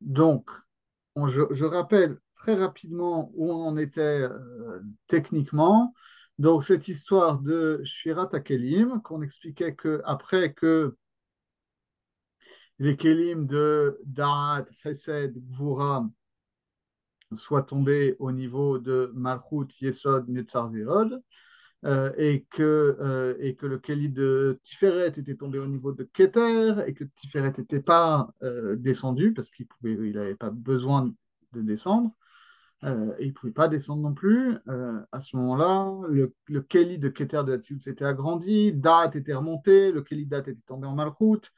Donc, je rappelle très rapidement où on en était techniquement. Donc, cette histoire de Shvirat HaKelim, qu'on expliquait que après que les Kelim de Da'at, Chesed, Gvura soient tombés au niveau de Malchut, Yesod, Netzar, Ve'od, et que le Keli de Tiferet était tombé au niveau de Keter, et que Tiferet n'était pas descendu, parce il n'avait pas besoin de descendre, et il ne pouvait pas descendre non plus. À ce moment-là, le Keli de Keter de Hatzilut s'était agrandi, Dat était remonté, le Keli Dat était tombé en Malchut,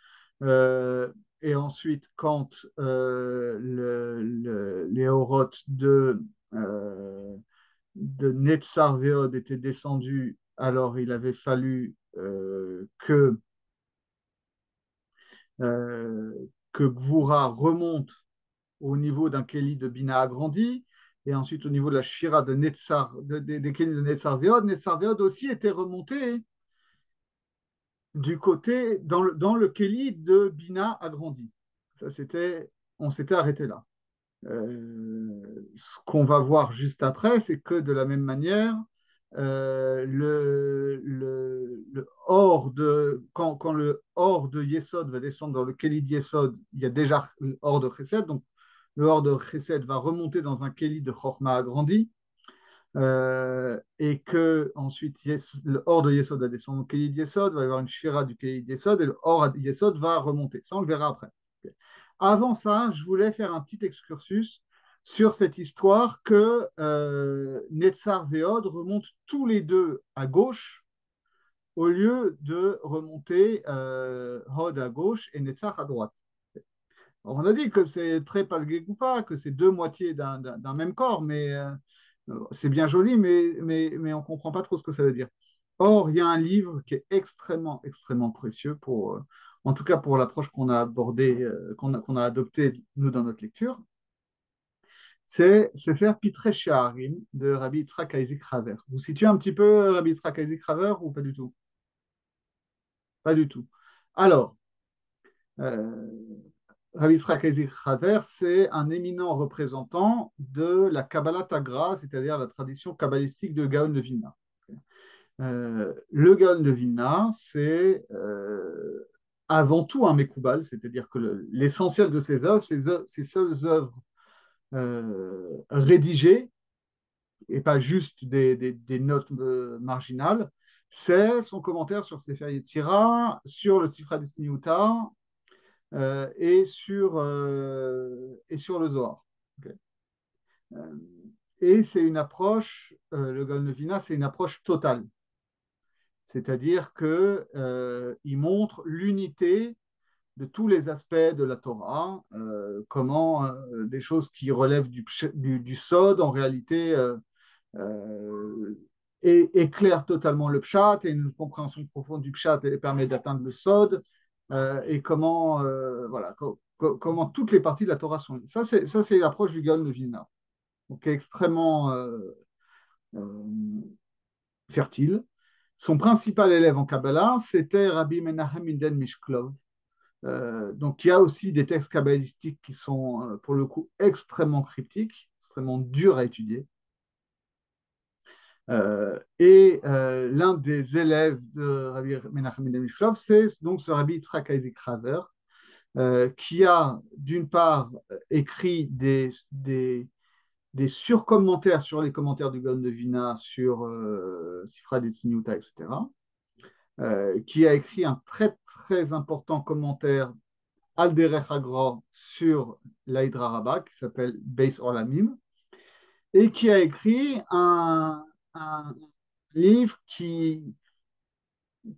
euh, et ensuite, quand les Horot de Netzar Veod était descendu, alors il avait fallu euh, que Gvura remonte au niveau d'un Keli de Bina agrandi, et ensuite au niveau de la Shfira de Netzar, des Keli de Netzar Veod aussi était remonté du côté, dans le Keli de Bina agrandi. Ça, on s'était arrêté là. Ce qu'on va voir juste après, c'est que de la même manière, le or quand le or de Yesod va descendre dans le Keli de Yesod, il y a déjà le or de Chesed, donc le or de Chesed va remonter dans un Keli de Chorma agrandi, et que ensuite le or de Yesod va descendre au Keli de Yesod, va y avoir une Shira du Keli de Yesod, et le or de Yesod va remonter. Ça, on le verra après. Avant ça, je voulais faire un petit excursus sur cette histoire que Netzar et Hod remontent tous les deux à gauche au lieu de remonter Hod à gauche et Netzar à droite. Alors, on a dit que c'est très Palgegoupa, que c'est deux moitiés d'un même corps, mais c'est bien joli, mais on ne comprend pas trop ce que ça veut dire. Or, il y a un livre qui est extrêmement, extrêmement précieux en tout cas pour l'approche qu'on a abordée, qu'on a adoptée, nous, dans notre lecture. C'est Sefer Pitrei She'arim de Rabbi Yitzhak Isaac Haver. Vous situez un petit peu Rabbi Yitzhak Isaac Haver ou pas du tout? Pas du tout. Alors, euh, Rabbi Yitzhak Isaac Haver, c'est un éminent représentant de la Kabbalah Tagra, c'est-à-dire la tradition kabbalistique de Gaon de Vilna. Le Gaon de Vilna, c'est avant tout un Mekoubal, c'est-à-dire que l'essentiel de ses œuvres, ses seules œuvres rédigées, et pas juste des notes marginales, c'est son commentaire sur Sefer Yetzira, sur le Sifra Destiniuta et sur le Zohar. Okay. Euh, et c'est une approche, le Gaon de Vilna, c'est une approche totale. C'est-à-dire qu'il montre l'unité de tous les aspects de la Torah, comment des choses qui relèvent du Sod, en réalité, éclairent totalement le Pshat, et une compréhension profonde du Pshat permet d'atteindre le Sod, et voilà, comment toutes les parties de la Torah sont. Ça, c'est l'approche du Gaon de Vilna, donc qui est extrêmement euh, fertile. Son principal élève en Kabbalah, c'était Rabbi Menachem Mendel Mishklov. Donc, il y a aussi des textes kabbalistiques qui sont, pour le coup, extrêmement cryptiques, extrêmement durs à étudier. L'un des élèves de Rabbi Menachem Mendel Mishklov, c'est donc ce Rabbi Yitzhak Isaac Haver, qui a, d'une part, écrit des surcommentaires sur les commentaires du Gaon de Vilna, sur Sifra Desinuta, etc., qui a écrit un très, très important commentaire Al Derech Hagra sur l'Aïdra Rabbah, qui s'appelle Beis Olamim, et qui a écrit un livre qui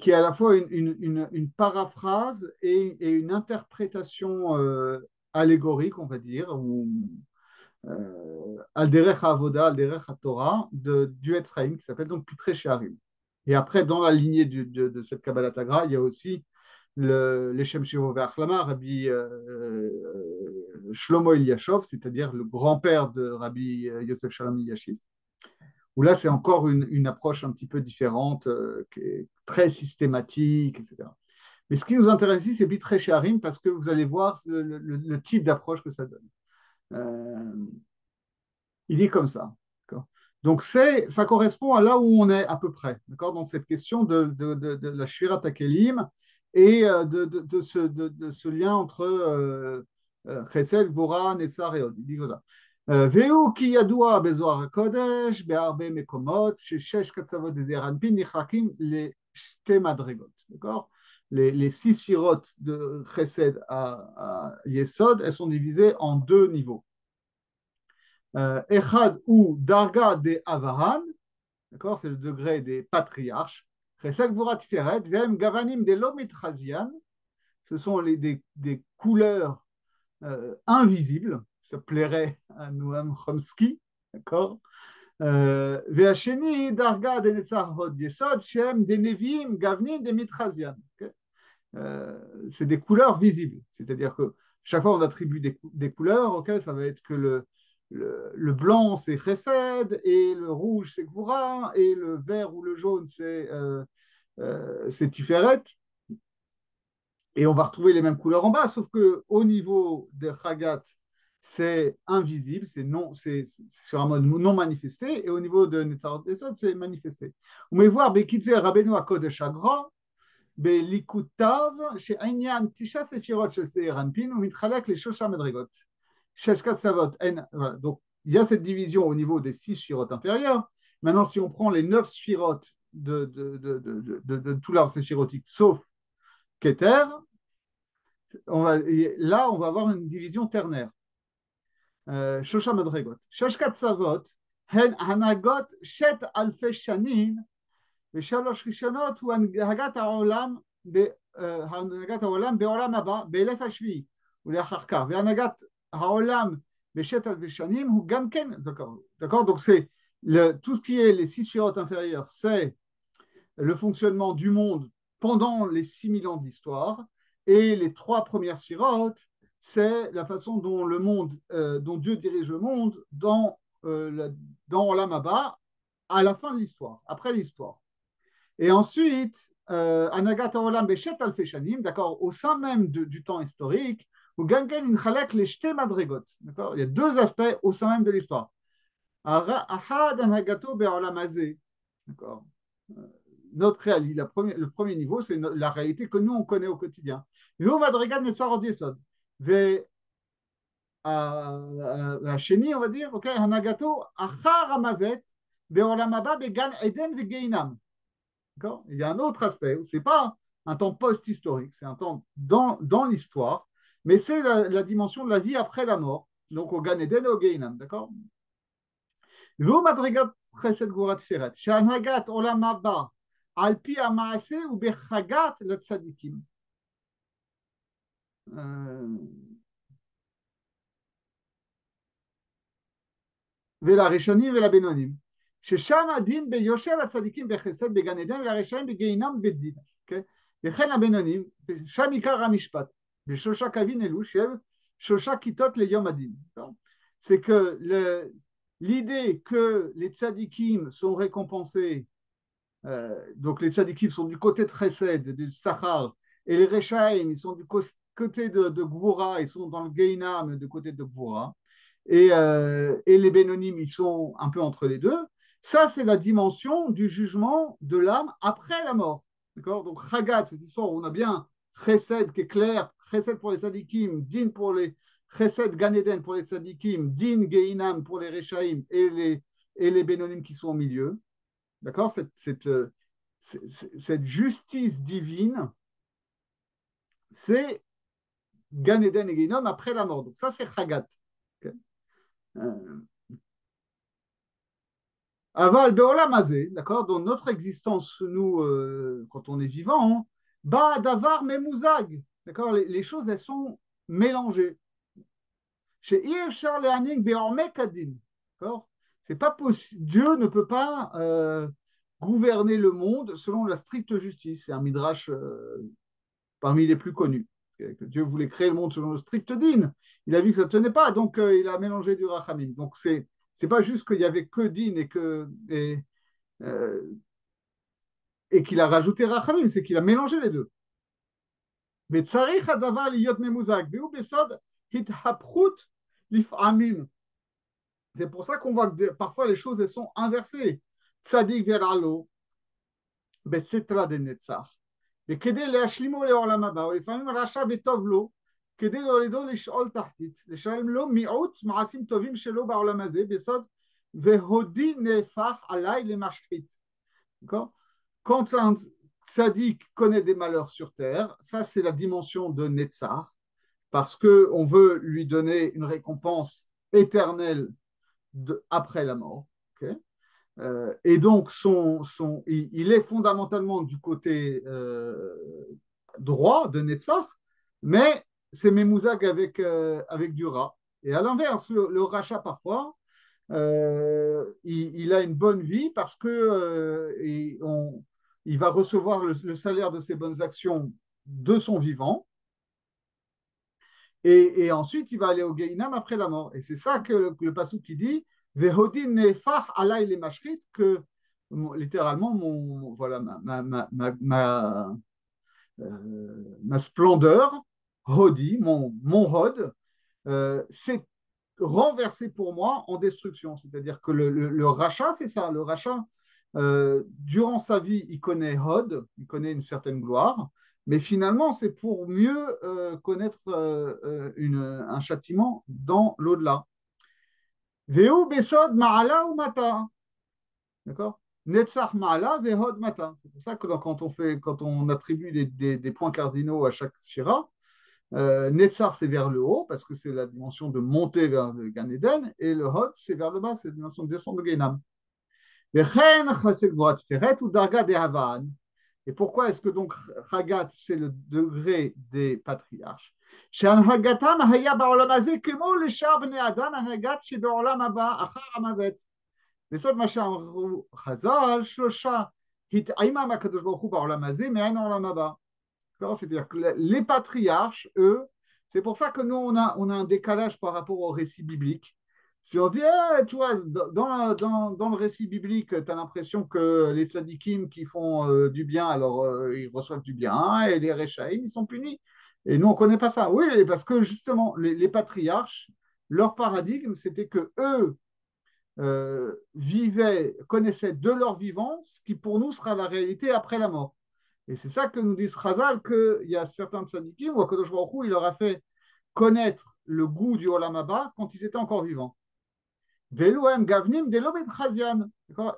est à la fois une paraphrase et une interprétation allégorique, on va dire, ou Al Derech Avoda, Al Derech Torah, du Etz Chaim, qui s'appelle donc Pitrei She'arim. Et après, dans la lignée de cette Kabbalah Tagra, il y a aussi les Shem Shivo Ve'achlama, Rabbi Shlomo Eliashov, c'est-à-dire le grand-père de Rabbi Yosef Shalom Eliashiv, où là, c'est encore une approche un petit peu différente, qui est très systématique, etc. Mais ce qui nous intéresse ici, c'est Bitrei She'arim, parce que vous allez voir le type d'approche que ça donne. Euh, il dit comme ça. D'accord. Donc, ça correspond à là où on est à peu près, d'accord, dans cette question de la Shvirat HaKelim et de ce lien entre Chesed, Gvura, Netzar et Od. Il dit comme ça. והוא כי ידוע בזוהר הקודש בהרבה מקומות ששש קצוות דזעיר אנפין נחלקים לשתי מדרגות, d'accord? Les six sphirotes de Chesed à Yesod, elles sont divisées en deux niveaux. Echad ou Darga de Avahan, d'accord, c'est le degré des patriarches. Chesed Gvura Tiferet, Vem Gavanim de Lomit Chazian, ce sont des couleurs invisibles, ça plairait à Noam Chomsky, d'accord. והשני דרגה דנצח הוד יסוד שהם דנביאים גוונים דמית חזיין. C'est des couleurs visibles, c'est-à-dire que chaque fois on attribue des couleurs, okay, ça va être que le blanc c'est Chesed, et le rouge c'est Gvura, et le vert ou le jaune c'est Tiferet, et on va retrouver les mêmes couleurs en bas, sauf qu'au niveau de Chagat, c'est invisible, c'est sur un mode non manifesté, et au niveau de Netzarot Yesod, c'est manifesté. On va voir Bekitve Rabbeinu HaKodesh Agra, בליקוטיו שעניין תשעה ספירות של שעיר אנפין הוא מתחלק לשלושה מדרגות. שש קצוות, voilà. Donc il y a cette division au niveau des six sphirotes inférieures. Maintenant, si on prend les 9 sphirotes de tout l'arbre séphirotique, sauf Keter, là, on va avoir une division ternaire. שלושה מדרגות. שש קצוות הן הנהגות שת אלפי שנים, ושלוש ראשונות הוא הנהגת העולם בעולם הבא, באלף השביעי ולאחר כך, והנהגת העולם בשת אלפי שנים הוא גם כן, d'accord, donc c'est tout ce qui est les six sphirotes inférieures, c'est le fonctionnement du monde pendant les 6000 ans d'histoire, et les 3 premières sphirotes, c'est la façon dont le monde, dont Dieu dirige le monde dans Olam Haba, à la fin de l'histoire, après l'histoire. Et ensuite, Anagat Olam Beshet Alfei Shanim, d'accord, au sein même du temps historique, où Gangen Inchalek les Shte Madregot, d'accord, il y a 2 aspects au sein même de l'histoire. Ahad Anagato Be'olam Hazeh, d'accord. Notre réalité, le premier niveau, c'est la réalité que nous, on connaît au quotidien. והשני, on va dire, okay, הנהגתו אחר המוות בעולם הבא בגן עדן וגיהינם. Il y a un autre aspect, ce n'est pas un temps post-historique, c'est un temps dans l'histoire, mais c'est la dimension de la vie après la mort, donc au Gan Eden et au Gehinam, d'accord. והוא מדרגת חסד גבורת תפארת, שהנהגת עולם הבא על פי המעשה ובחגת לצדיקים. ולראשונים ולבינונים, ששם הדין ביושר לצדיקים בחסד בגן עדן ולרשעים בגיהינם בדין. וכן הבינונים, שם עיקר המשפט, בשלושה קווים אלו של שלושה כיתות ליום הדין. C'est que l'idée que les tzadikim sont récompensés, donc les tzadikim sont du côté de Chesed, du Sachar, et les Rechaim, ils sont du côté de Gvura, ils sont dans le Gehinam, du côté de Gvura, et les Bénonim, ils sont un peu entre les deux. Ça, c'est la dimension du jugement de l'âme après la mort. D'accord. Donc, Chagat, cette histoire où on a bien Chesed qui est clair, Chesed pour les tzadikim, Din pour les Chesed Gan Eden pour les tzadikim, Din Gehinam pour les Rechaim et les Bénonim qui sont au milieu. D'accord, cette justice divine, c'est Gan Eden et Gehinam après la mort. Donc ça, c'est Chagat. Okay. Aval Beolam Hazeh, d'accord, dans notre existence, nous, quand on est vivant, Ba Davar Memuzag, d'accord, les choses, elles sont mélangées. Chez Yevchar Lehaning Beorme Kadin, d'accord, c'est pas possible. Dieu ne peut pas gouverner le monde selon la stricte justice. C'est un midrash parmi les plus connus. Que Dieu voulait créer le monde selon le strict din. Il a vu que ça ne tenait pas, donc il a mélangé du rachamim. Donc c'est pas juste qu'il y avait que din et qu'il a rajouté rachamim, c'est qu'il a mélangé les deux. וצריך הדבר להיות ממוזג, והוא בסוד התהפכות לפעמים. C'est pour ça qu'on voit que parfois les choses elles sont inversées. Tzadik veralo, בסתרא דנצח. וכדי להשלימו לעולם הבא, ולפעמים רשע וטוב לו, כדי להורידו לשאול תחתית, לשלם לו מיעוט מעשים טובים שלו בעולם הזה, בסוד, והודי נהפך עליי למשחית. D'accord? Quand un tzaddik connaît des malheurs sur terre, ça c'est la dimension de Netzach, parce qu'on veut lui donner une récompense éternelle après la mort. Okay? Et donc, il est fondamentalement du côté droit de Netzach, mais c'est Memouzag avec du Ra. Et à l'inverse, le rachat, parfois, il a une bonne vie parce que il va recevoir le salaire de ses bonnes actions de son vivant. Et ensuite, il va aller au Gehinam après la mort. Et c'est ça que le pasuk qui dit Vehodin nefach alay le mashrit, que littéralement, voilà, ma splendeur, Hodi, mon Hod, c'est renversé pour moi en destruction. C'est-à-dire que le rachat, c'est ça. Le rachat, durant sa vie, il connaît Hod, il connaît une certaine gloire. Mais finalement, c'est pour mieux connaître un châtiment dans l'au-delà. Veu besod ma'ala ou mata. D'accord? Netzach ma'ala, vehod mata. C'est pour ça que quand on attribue des points cardinaux à chaque shira, Netzach c'est vers le haut, parce que c'est la dimension de monter vers le Gan Eden, et le hod c'est vers le bas, c'est la dimension de descendre le Gehinam. Vechen chasek gvorat teret ou darga de havan. Et pourquoi est-ce que donc Hagat, c'est le degré des patriarches? שהנהגתם היה בעולם הזה כמו לשאר בני אדם הנהגת שבעולם הבא אחר המוות. בסוד מה שאמרו חז"ל, שלושה התעימם הקדוש ברוך הוא בעולם הזה מעין העולם הבא. C'est-à-dire que les patriarches, eux, c'est pour ça que nous, on a un décalage par rapport au récit biblique. Si on se dit, tu vois, dans le récit biblique, tu as l'impression que les tzadikim qui font du bien, alors ils reçoivent du bien, et les rechaïm, ils sont punis. Et nous, on ne connaît pas ça. Oui, parce que justement, les patriarches, leur paradigme, c'était que eux connaissaient de leur vivant ce qui pour nous sera la réalité après la mort. Et c'est ça que nous dit Chazal, qu'il y a certains tzadikim où Akadosh Baruch Hu, il leur a fait connaître le goût du Olam Haba quand ils étaient encore vivants. Veluem gavnim de l'obed chazian.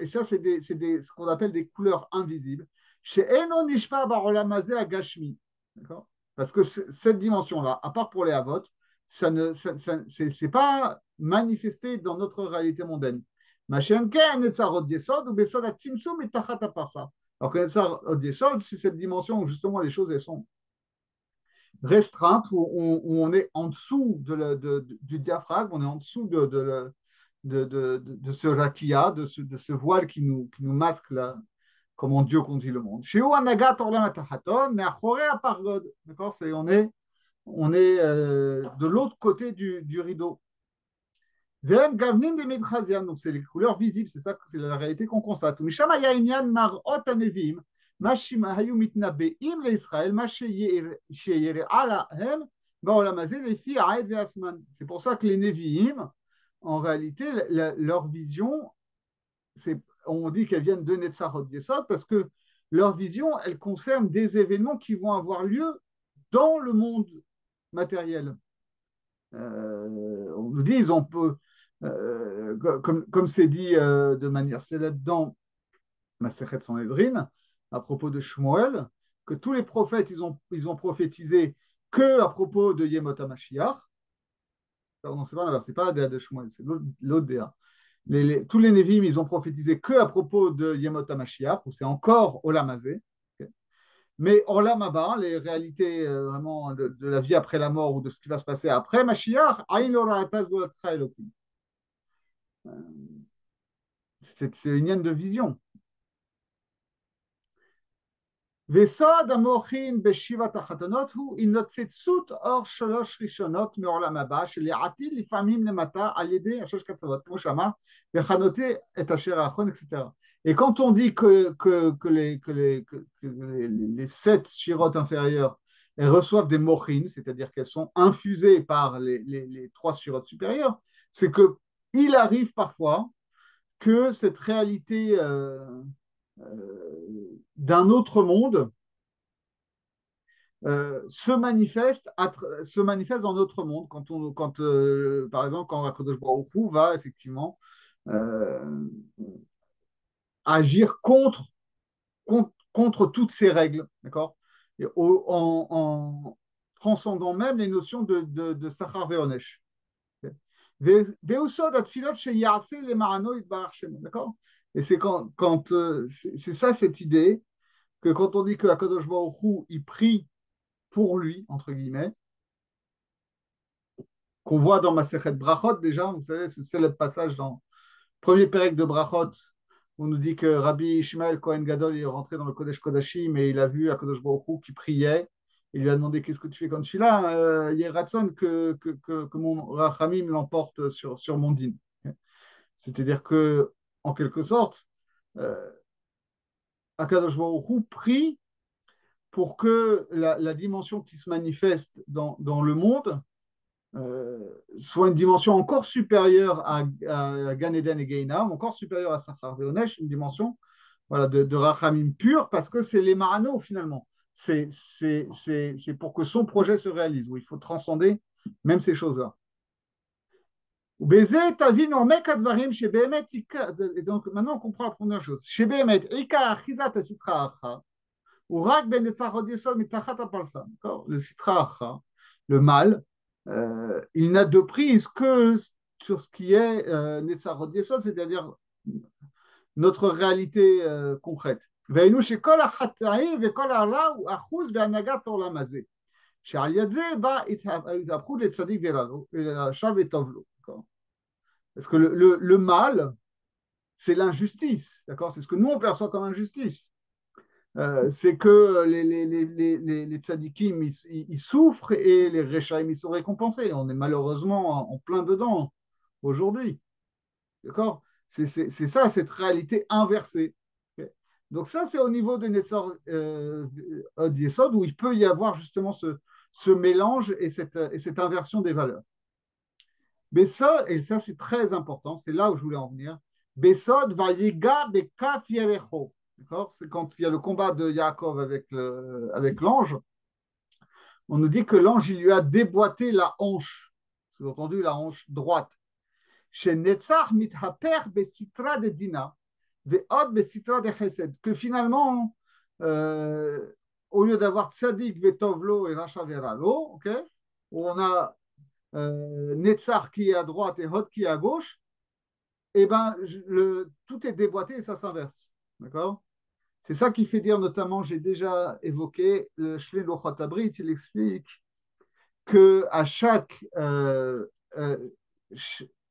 Et ça, c'est ce qu'on appelle des couleurs invisibles. Chez Eno nishpa barolam hazeh agashmi. Parce que cette dimension-là, à part pour les Havot, c'est pas manifesté dans notre réalité mondaine. Machenken netzarot yesod ou besod atzimsum et tachat aparsa. Alors que netzarot yesod, c'est cette dimension où justement les choses elles sont restreintes, où on est en dessous du diaphragme, on est en dessous de ce rakia, de ce voile qui nous masque là, comment Dieu conduit le monde. Chez où anagat orlam atachaton, mais achoré à pargod. D'accord, on est de l'autre côté du rideau. Vem gavnim de medchazian, donc c'est les couleurs visibles, c'est ça, c'est la réalité qu'on constate. Mishama yainyan marot anevim, mashima hayu mitnabeim leIsraël, masheyere alahem, baolamazé les filles aed veasman. C'est pour ça que les Nevi'im, en réalité, leur vision, on dit qu'elles viennent de Netzarot Yesod parce que leur vision, elle concerne des événements qui vont avoir lieu dans le monde matériel. On nous dit, on peut, comme c'est dit de manière célèbre dans Masechet Sanhedrin, à propos de Shmuel, que tous les prophètes, ils ont prophétisé que à propos de Yemot HaMashiach. Non, c'est pas la DA de Shmuel, c'est l'autre DA. Tous les Nevi'im, ils ont prophétisé que à propos de Yemot HaMashiach, où c'est encore Olam Hazeh. Okay. Mais Olam Haba, les réalités vraiment de la vie après la mort ou de ce qui va se passer après Mashiach, Aïn lo ra'ata zolatcha Elokim. C'est une ligne de vision. וסוד המוחין בשבעת החתונות הוא התנוצצות אור שלוש ראשונות מעולם הבא שלעתיד לפעמים למטה על ידי השלוש קצוות, כמו שאמר, וחנותי את אשר האחרון, etc. Et quand on dit que les 7 shirotes inférieures, elles reçoivent des mochines, c'est-à-dire qu'elles sont infusées par les trois sphirotes supérieures, c'est que il arrive parfois que cette réalité d'un autre monde se manifeste dans notre monde. Par exemple, quand Akadosh Baruch Hu va effectivement euh, agir contre toutes ces règles, d'accord? En transcendant même les notions de Sachar Veonesh. Veusod atfilot sheyase le marano itbarach shemo, d'accord? Et c'est ça cette idée que quand on dit que Akadosh Baruch Hu, il prie pour lui, entre guillemets, qu'on voit dans Masechet Brachot déjà, vous savez, ce célèbre passage dans le premier pérec de Brachot, où on nous dit que Rabbi Ishmael Cohen Gadol est rentré dans le Kodesh Kodashim et il a vu Akadosh Baruch Hu qui priait. Il lui a demandé qu'est-ce que tu fais quand je suis là. Il y a ratson que mon Rachamim l'emporte sur mon dîne. C'est-à-dire que, en quelque sorte, euh, Akadosh Baruch Hu prie pour que la dimension qui se manifeste dans le monde soit une dimension encore supérieure à Gan Eden et Gehinam, encore supérieure à Sachar Veonesh, une dimension voilà, de Rachamim pur, parce que c'est les Marano finalement. C'est pour que son projet se réalise, où il faut transcender même ces choses-là. ובזה תבין עומק הדברים שבאמת, donc maintenant on comprend la première chose, שבאמת עיקר אחיזת הסטרא אחרא הוא רק בנצח עוד יסוד מתחת הפרסה, le sitra אחרא, le mal, il n'a de prise que sur ce qui est Netzach Hod Yesod, c'est-à-dire notre réalité concrète. והיינו שכל החטאים וכל הרע הוא אחוז בהנהגת העולם הזה, שעל יד זה בא התהפכות לצדיק ולרשע וטוב לו. Parce que le mal, c'est l'injustice, d'accord? C'est ce que nous on perçoit comme injustice. C'est que les tzadikim, ils souffrent et les rechaim, ils sont récompensés. On est malheureusement en plein dedans aujourd'hui. D'accord? C'est ça, cette réalité inversée. Okay. Donc ça, c'est au niveau de Netzor Od Yesod, où il peut y avoir justement ce mélange et cette inversion des valeurs. Besod, et ça c'est très important, c'est là où je voulais en venir. Besod va yiga bekaf yerecho. D'accord? C'est quand il y a le combat de Yaakov avec l'ange, on nous dit que l'ange, il lui a déboîté la hanche, sous-entendu la hanche droite. Chez Netzach mithaper besitra de Dina, ve'od besitra de Chesed, que finalement, au lieu d'avoir Tzadik vetovlo et Racha veralo, okay, où on a Netzach qui est à droite et Hod qui est à gauche, et ben, tout est déboîté et ça s'inverse. D'accord? C'est ça qui fait dire, notamment, j'ai déjà évoqué, le Shlomo Lochot Abrit, il explique que à euh,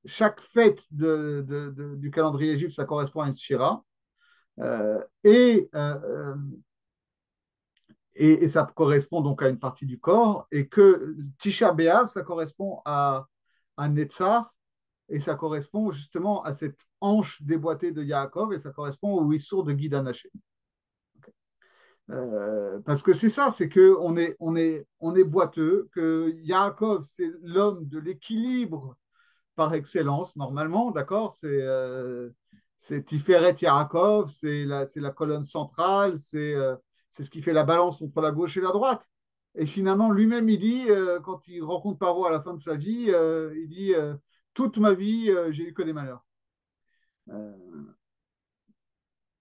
chaque fête du calendrier juif, ça correspond à une sphira, euh, et, euh, et ça correspond donc à une partie du corps, et que Tisha B'Av, ça correspond à Netzach, et ça correspond justement à cette hanche déboîtée de Yaakov, et ça correspond au Issour de Guy Hashem. Parce que c'est ça, c'est qu'on est boiteux, que Yaakov, c'est l'homme de l'équilibre par excellence, normalement, d'accord? C'est Tiferet Yaakov, c'est la colonne centrale, c'est ce qui fait la balance entre la gauche et la droite. Et finalement, lui-même, il dit, quand il rencontre Paro à la fin de sa vie, il dit, toute ma vie, j'ai eu que des malheurs. Euh,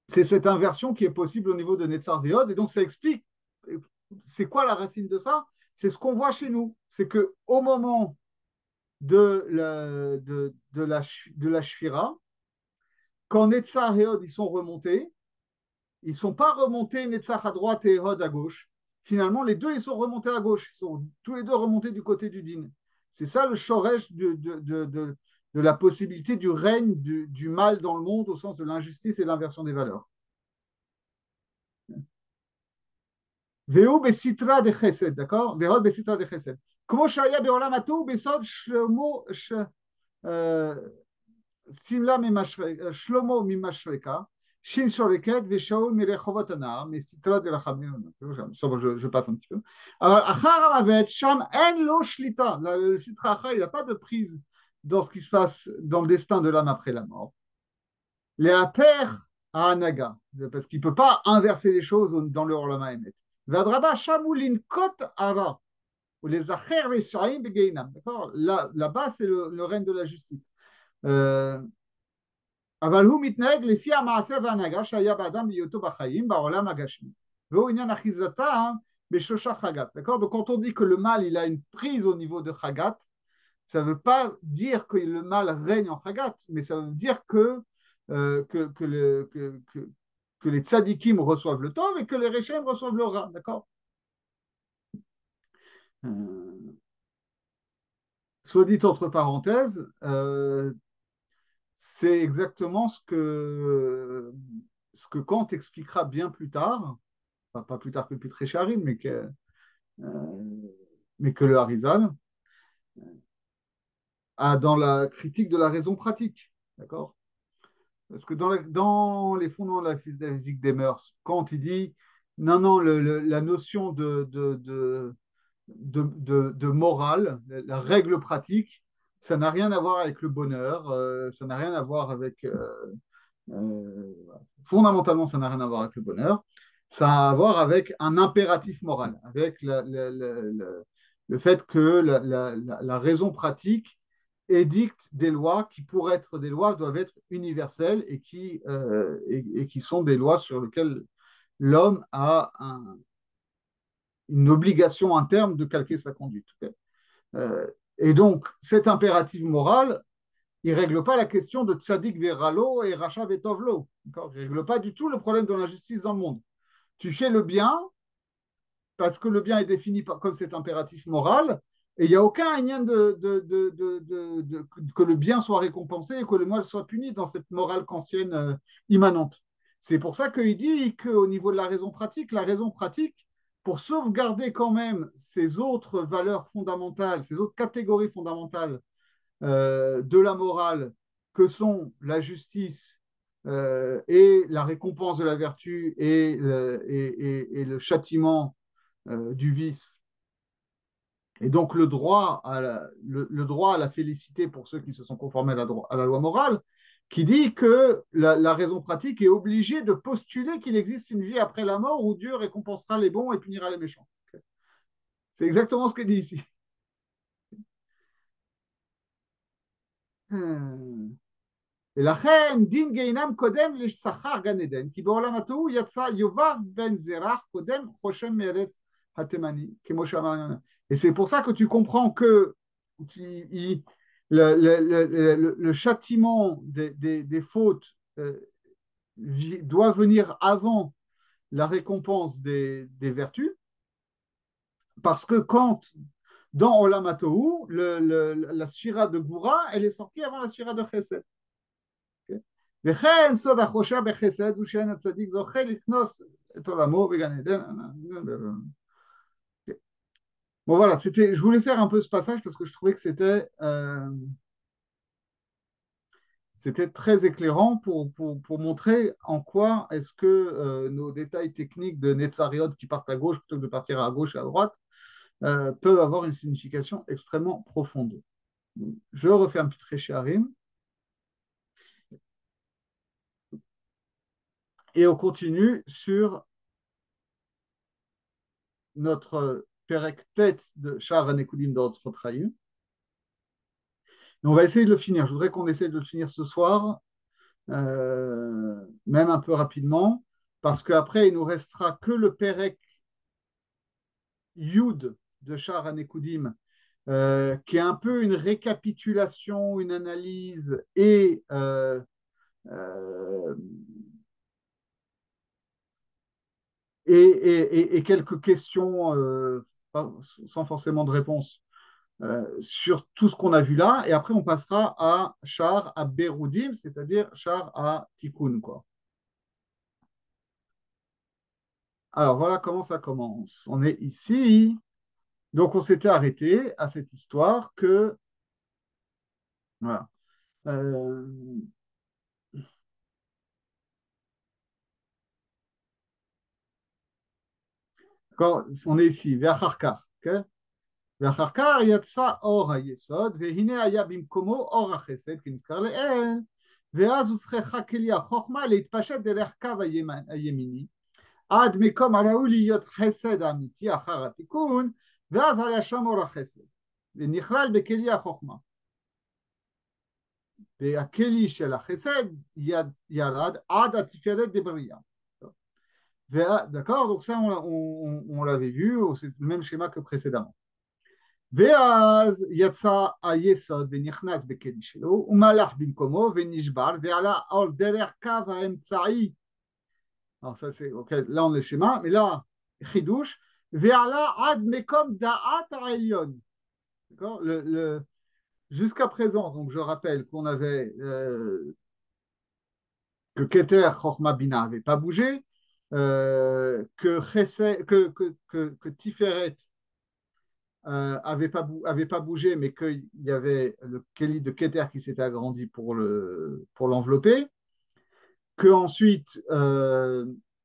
c'est cette inversion qui est possible au niveau de Netzar Veod. Et donc, ça explique, c'est quoi la racine de ça? C'est ce qu'on voit chez nous. C'est qu'au moment de la Shfira, quand Netzar et Hod ils sont remontés, ils ne sont pas remontés Netzar à droite et Hod à gauche. Finalement, les deux, ils sont remontés à gauche. Ils sont tous les deux remontés du côté du Din. C'est ça le shoresh de la possibilité du règne du mal dans le monde au sens de l'injustice et l'inversion des valeurs. Veu besitra de chesed, d'accord? Vehod besitra de chesed. Como shaya beolam atou besod Simla Shlomo Mimashveka, Shin Shoreket, Veshaul Mirechovat Anar, mais Sitra de la Chabim. Ça, bon, je passe un petit peu. Alors, Achar Amavet, Sham En Lo Shlita. Le Sitra Achar, il n'a pas de prise dans ce qui se passe dans le destin de l'âme après la mort. Les Aper à Anaga, parce qu'il ne peut pas inverser les choses dans le Orlama Emet. Vadraba Shamulin Kot Ara, ou les Acher les Shaim Begeinam. D'accord. Là-bas, c'est le règne de la justice. אבל הוא מתנהג לפי המעשה וההנהגה שהיה באדם בהיותו בחיים בעולם הגשמי. והוא עניין אחיזתם בשלושה חגת. D'accord. Donc quand on dit que le mal il a une prise au niveau de Chagat, ça ne veut pas dire que le mal règne en Chagat, mais ça veut dire que les tzadikim reçoivent le tov et que les réchem reçoivent le ra. D'accord. Soit dit entre parenthèses, c'est exactement ce que Kant expliquera bien plus tard, enfin pas plus tard que le Pitrecharim, mais que le Harizal, a dans la critique de la raison pratique. D'accord. Parce que dans les fondements de la physique des mœurs, Kant il dit non, non, la notion de morale, la règle pratique, ça n'a rien à voir avec le bonheur, ça n'a rien à voir avec fondamentalement, ça n'a rien à voir avec le bonheur. Ça a à voir avec un impératif moral, avec le fait que la raison pratique édicte des lois qui, pour être des lois, doivent être universelles et qui sont des lois sur lesquelles l'homme a une obligation interne de calquer sa conduite. Euh, et donc, cet impératif moral, il ne règle pas la question de Tzadik Veralo et Racha Vetovlo. Il ne règle pas du tout le problème de l'injustice dans le monde. Tu fais le bien parce que le bien est défini comme cet impératif moral et il n'y a aucun lien que le bien soit récompensé et que le mal soit puni dans cette morale kantienne immanente. C'est pour ça qu'il dit qu'au niveau de la raison pratique, pour sauvegarder quand même ces autres valeurs fondamentales, ces autres catégories fondamentales de la morale que sont la justice et la récompense de la vertu et le châtiment du vice, et donc le droit à la félicité pour ceux qui se sont conformés à la loi morale, qui dit que la raison pratique est obligée de postuler qu'il existe une vie après la mort où Dieu récompensera les bons et punira les méchants. C'est exactement ce qu'il dit ici. ולכן דין גיהינם קודם לשכר גן עדן, כי בעולם התוהו יצא יובב בן זרח קודם חושם מארץ התימני, כמו שאמרנו. Et c'est pour ça que tu comprends que le châtiment des fautes doit venir avant la récompense des vertus, parce que quand dans Olam HaTohu, la sphira de Goura, elle est sortie avant la sphira de Chesed. וכן סוד החושע בחסד הוא שאין הצדיק זוכה לכנוס את עולמו בגן עדן. Bon voilà, je voulais faire un peu ce passage parce que je trouvais que c'était très éclairant pour montrer en quoi est-ce que nos détails techniques de Netzariot qui partent à gauche plutôt que de partir à gauche et à droite peuvent avoir une signification extrêmement profonde. Je refais un petit trait Harim. Et on continue sur notre Perek tête de Sha'ar HaNekudim d'Otzrot Chaim. On va essayer de le finir. Je voudrais qu'on essaie de le finir ce soir, même un peu rapidement, parce qu'après, il ne nous restera que le Perek Yud de Sha'ar HaNekudim, qui est un peu une récapitulation, une analyse euh, et quelques questions sans forcément de réponse sur tout ce qu'on a vu là. Et après, on passera à Sha'ar à Beroudim, c'est-à-dire Sha'ar à Tikkun, quoi. Alors voilà comment ça commence. On est ici. Donc on s'était arrêté à cette histoire que voilà. Euh, Quand on est ici, Ve'acharkar, ok? ואחר כך יצא אור היסוד, והנה היה במקומו אור החסד, כנזכר לאל, ואז הוצרכה כלי החוכמה להתפשט דרך קו הימיני, עד מקום הראוי להיות חסד אמיתי אחר התיקון, ואז היה שם אור החסד, ונכלל בכלי החוכמה. והכלי של החסד ירד עד התפארת דברייה. D'accord, donc ça on l'avait vu, c'est le même schéma que précédemment. ואז יצא היסוד ונכנס בכלי שלו, ומלך במקומו ונשבר, ועלה על דרך קו האמצעי. Alors ça c'est, ok, là on est le schéma, mais là, חידוש, ועלה עד מקום דעת העליון. D'accord, jusqu'à présent, donc je rappelle qu'on avait que Keter, Chochma, Bina n'avait pas bougé, que Tiferet avait pas bougé, mais qu'il y avait le Kéli de Keter qui s'était agrandi pour l'envelopper, que ensuite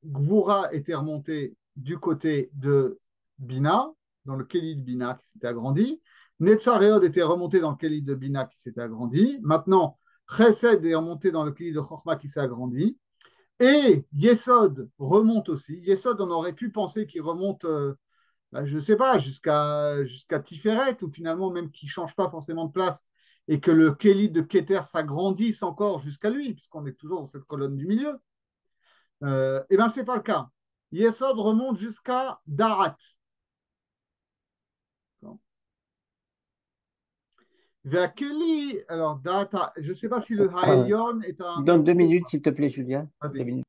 Gvura était remonté du côté de Bina, dans le Kéli de Bina qui s'était agrandi, Netzareod était remonté dans le Kéli de Bina qui s'était agrandi, maintenant Chesed est remonté dans le Kéli de Chochma qui s'est agrandi, et Yesod remonte aussi. Yesod, on aurait pu penser qu'il remonte je ne sais pas, jusqu'à Tiferet, ou finalement même qu'il ne change pas forcément de place, et que le Kéli de Keter s'agrandisse encore jusqu'à lui, puisqu'on est toujours dans cette colonne du milieu. Eh bien, ce n'est pas le cas. Yesod remonte jusqu'à Darat. Vers Kéli, alors Darat, je ne sais pas si le Haelion est un... Donne 2 minutes, s'il te plaît, Julien. 2 minutes.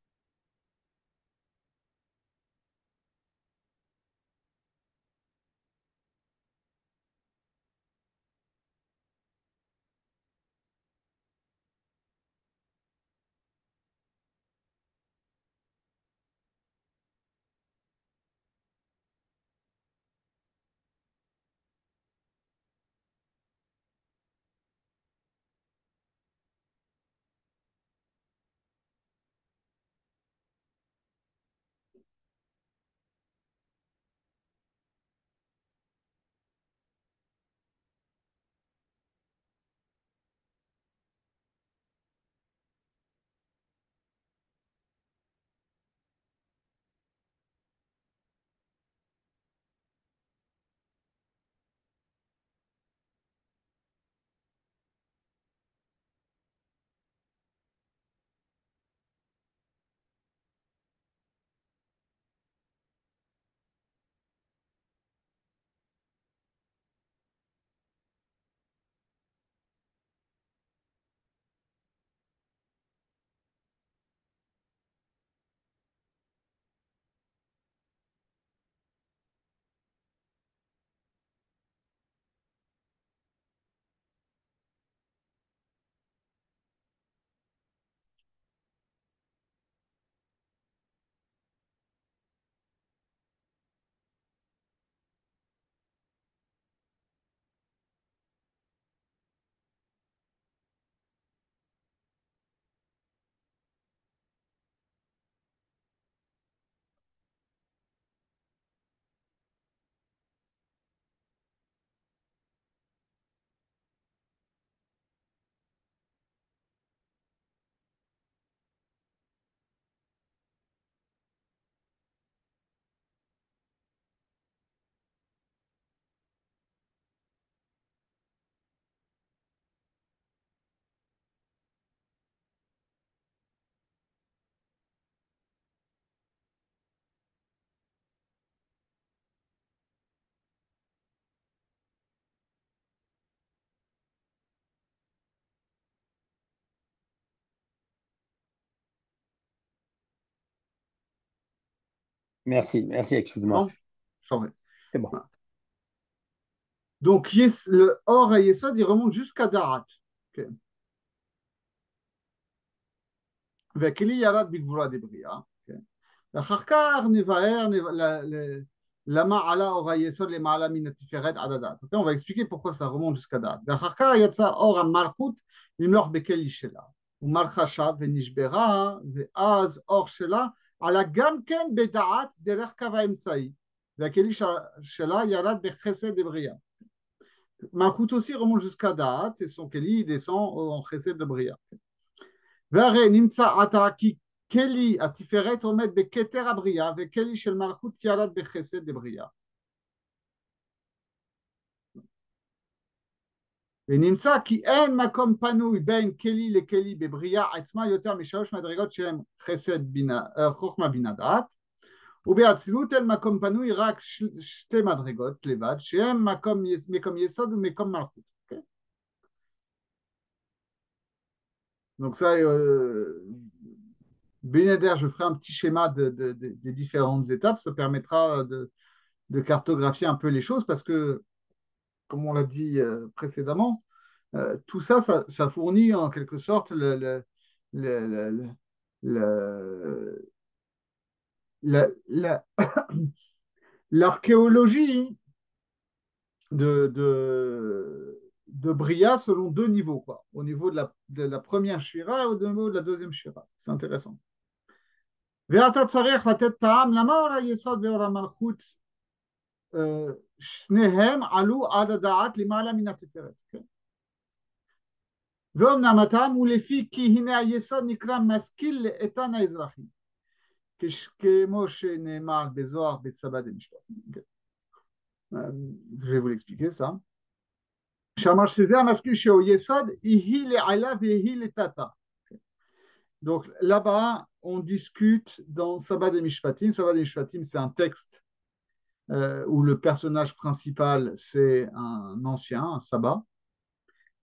Merci, excuse-moi. Bon, C'est bon. voilà. Donc, le Or à Yesod, il remonte jusqu'à Darat. Okay. והכלי ירד בגבורה דבריאה. ואחר כך נבהר למה עלה אור היסוד למעלה מן התפארת עד הדעת. On va expliquer pourquoi ça remonte jusqu'à דעת. ואחר כך יצא אור המלכות למלוך בכלי שלה. ומלכה שב ונשברה, ואז אור שלה עלה גם כן בדעת דרך קו האמצעי. והכלי שלה ירד בחסד דברייה. Malchut aussi remonte jusqu'à Da'at, et son Keli descend en Chesed de Bria. והרי נמצא עתה כי כלי התפארת עומד בכתר הבריאה, וכלי של מלכות ירד בחסד דברייה. ונמצא כי אין מקום פנוי בין כלי לכלי בבריאה עצמה יותר משלוש מדרגות שהן חוכמה בינה דעת, ובאצילות אין מקום פנוי רק שתי מדרגות לבד, שהן מקום יסוד ומקום מלכות. Okay? Donc ça, Bénéder, je ferai un petit schéma des différentes étapes, ça permettra de cartographier un peu les choses, parce que, comme on l'a dit précédemment, tout ça, ça fournit en quelque sorte l'archéologie de Bria selon deux niveaux, quoi. Au niveau de la première shira et au niveau de la deuxième shira. C'est intéressant. ואתה צריך לתת טעם למה אור היסוד ואור המלכות שניהם עלו עד הדעת למעלה מן התפארת. ואומנם הטעם הוא לפי כי הנה היסוד נקרא משכיל לאיתן האזרחי, כמו שנאמר בזוהר בסבא דמשפטים. Je vais vous l'expliquer ça. שאמר שזה המשכיל שהוא יסוד, יהי לעילה ויהי לתתה. Donc là-bas, on discute dans Sabbat des Mishpatim. Sabbat des Mishpatim, c'est un texte où le personnage principal, c'est un ancien, un sabbat.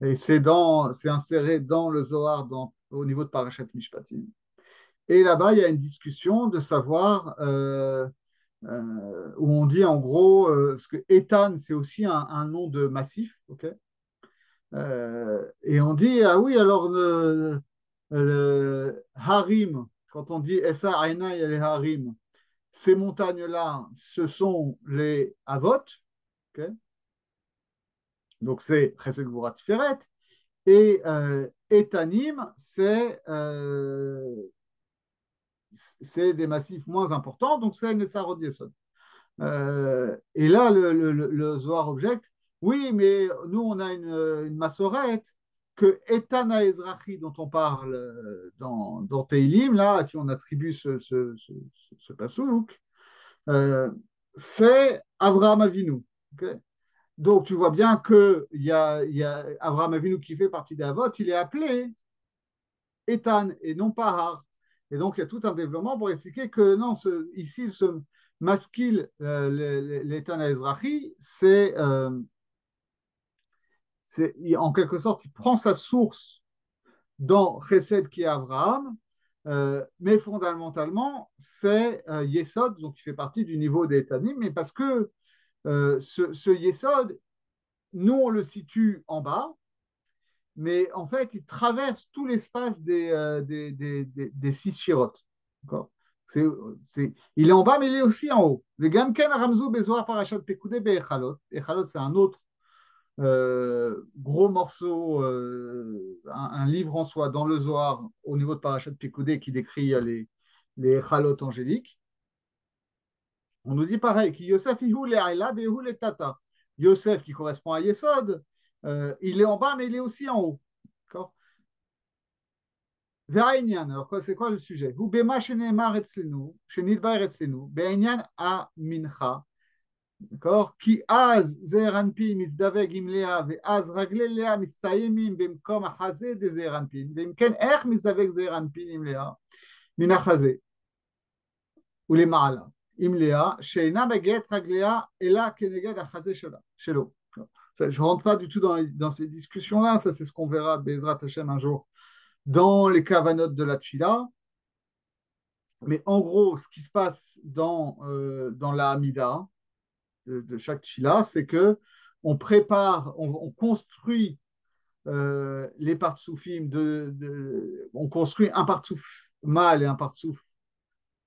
Et c'est inséré dans le Zohar au niveau de Parashat Mishpatim. Et là-bas, il y a une discussion de savoir où on dit en gros, parce que Ethan, c'est aussi un nom de massif, ok, et on dit, ah oui, alors le Harim, quand on dit Essa Aina, il y a les Harim, ces montagnes-là, ce sont les Avot, okay, donc c'est Chesed Gvura Tiferet, et Etanim, c'est des massifs moins importants, donc c'est Netzarot Yesod. Et là, le Zohar objecte, oui, mais nous, on a une massorette que Etana Ezrachi, dont on parle dans Teilim, là, à qui on attribue ce pasouk, c'est Avraham Avinu. Okay. Donc, tu vois bien qu'il y a Avraham Avinu qui fait partie des Avot, il est appelé Etan et non pas Har. Et donc, il y a tout un développement pour expliquer que non, ici, ce maskil, l'Etan Ezrachi, c'est en quelque sorte, il prend sa source dans Chesed qui est Abraham, mais fondamentalement, c'est Yesod, donc il fait partie du niveau des Etanim, mais parce que ce Yesod, nous, on le situe en bas, mais en fait, il traverse tout l'espace des six shirotes. Il est en bas, mais il est aussi en haut. Le Gamken Ramzou Bezoar Parashat Pekudei Be'echalot. Echalot, c'est un autre gros morceau, un livre en soi dans le Zohar au niveau de Parashat Pekudei qui décrit les Echalot angéliques. On nous dit pareil, qui Yosef Ihu Le'aila Behu Le'tata. Yosef qui correspond à Yesod, il est en bas, mais il est aussi en haut. D'accord. Ve'ainyan, alors c'est quoi le sujet? Hu bema shene'emar etzlenu, shenidbar etzlenu, be'ainyan a mincha. D'accord? Qui az ze'eranpin mizdaveg im lea, ve'az ragle lea mistayemim b'mkom ha'chazeh de ze'eranpin, ve'imken ech mizdaveg ze'eranpin im lea, min ha'chazeh, ou les ma'ala, im lea, she'ena beget raglea, ela keneged ha'chazeh shelo. Je ne rentre pas du tout dans ces discussions-là, ça c'est ce qu'on verra Bezrat Hashem un jour dans les kavanot de la Tfila. Mais en gros, ce qui se passe dans la Hamida de chaque Tfila, c'est que on prépare, on construit les partsoufim, on construit un partsouf mâle et un partsouf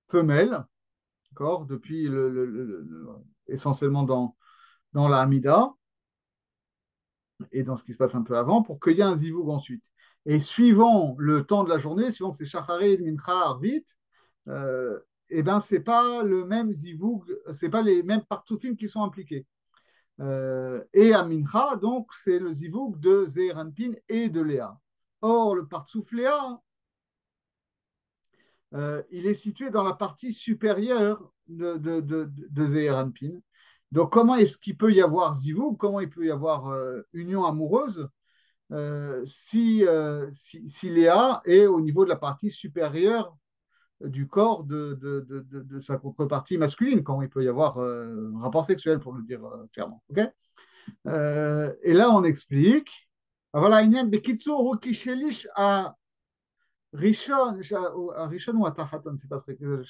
femelle, d'accord, depuis essentiellement dans la Hamida et dans ce qui se passe un peu avant, pour qu'il y ait un zivoug ensuite. Et suivant le temps de la journée, suivant que c'est Shacharit, Mincha, Arvit, eh ben, ce n'est pas le même zivoug, ce n'est pas les mêmes partsoufim qui sont impliqués. Et à Mincha, donc, c'est le zivoug de Zeir Anpin et de Léa. Or, le partsouf Léa, il est situé dans la partie supérieure de Zeir Anpin. Donc, comment est-ce qu'il peut y avoir zivoug? Comment il peut y avoir union amoureuse si Léa est au niveau de la partie supérieure du corps de sa contrepartie masculine, quand il peut y avoir un rapport sexuel, pour le dire clairement. Okay, et là, on explique. Voilà, Bekitsur, Kishelish a Rishon, Rishon ou Atahaton, c'est pas très clair.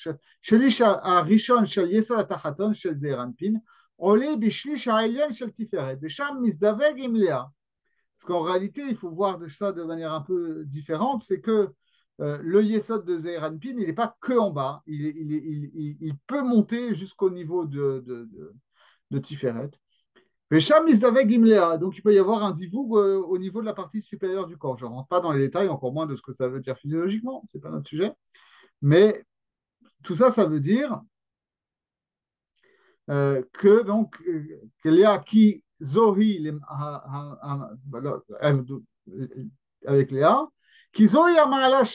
Shelish a Rishon, Shel Yesod Atahaton, Shel Zeranpin, Ole Bishlish a Elion, Shel Tiferet, Besham Mizdaveg im Léa. Parce qu'en réalité, il faut voir ça de manière un peu différente, c'est que le Yesod de Zeir Anpin, il n'est pas que en bas, il peut monter jusqu'au niveau de Tiferet. Vesham Mizdaveg im Léa, donc il peut y avoir un zivoug au niveau de la partie supérieure du corps. Je ne rentre pas dans les détails, encore moins de ce que ça veut dire physiologiquement, ce n'est pas notre sujet. Mais tout ça, ça veut dire que donc que Léa qui Zohi avec Léa, כי זוהי המעלה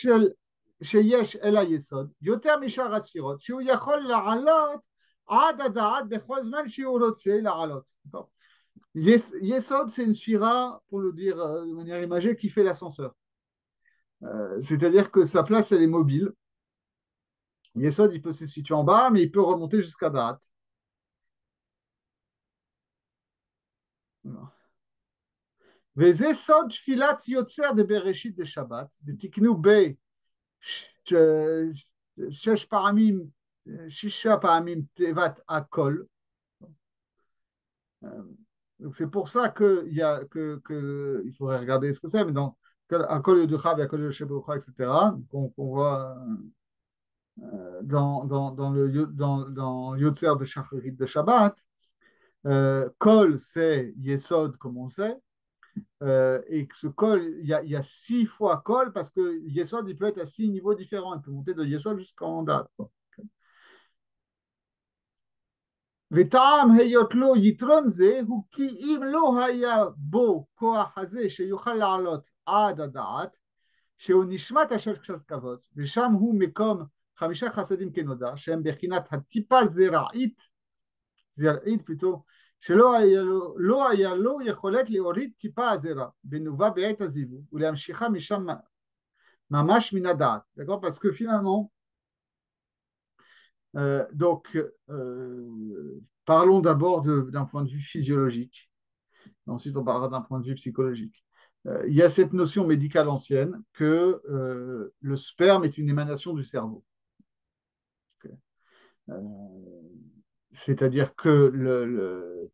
שיש אל היסוד, יותר משאר הספירות, שהוא יכול לעלות עד הדעת בכל זמן שהוא רוצה לעלות. Yesod, c'est une sphira, pour le dire de manière imagée, qui fait l'ascenseur. C'est-à-dire que sa place, elle est mobile. Yesod, il peut se situer en bas, mais il peut remonter jusqu'à Da'at. וזה סוד תפילת יוצר דבראשית דשבת, ותקנו שישה פעמים תיבת הכל. Donc c'est pour ça il faudrait regarder ce que c'est, mais dans Akol Yoducha, Akol Yoshebeucha, etc., qu'on voit dans Yotzer de Shacharit de Shabbat, Kol, c'est Yesod, comme on sait, et que ce Kol, il y a 6 fois Kol, parce que Yesod, il peut être à 6 niveaux différents, il peut monter de Yesod jusqu'en Date. וטעם היות לו יתרון זה הוא כי אם לא היה בו כוח הזה שיוכל לעלות עד הדעת, שהוא נשמת אשר קשת כבוד, ושם הוא מקום 5 חסדים כנודע, שהם בחינת הטיפה זרעית פתאום, שלא היה לו יכולת להוריד טיפה הזרע, בנובה בעת הזיווג, ולהמשיכה משם ממש מן הדעת. d'accord? Parce que finalement, donc, parlons d'abord d'un point de vue physiologique. Ensuite, on parlera d'un point de vue psychologique. Il y a cette notion médicale ancienne que le sperme est une émanation du cerveau. Okay. C'est-à-dire que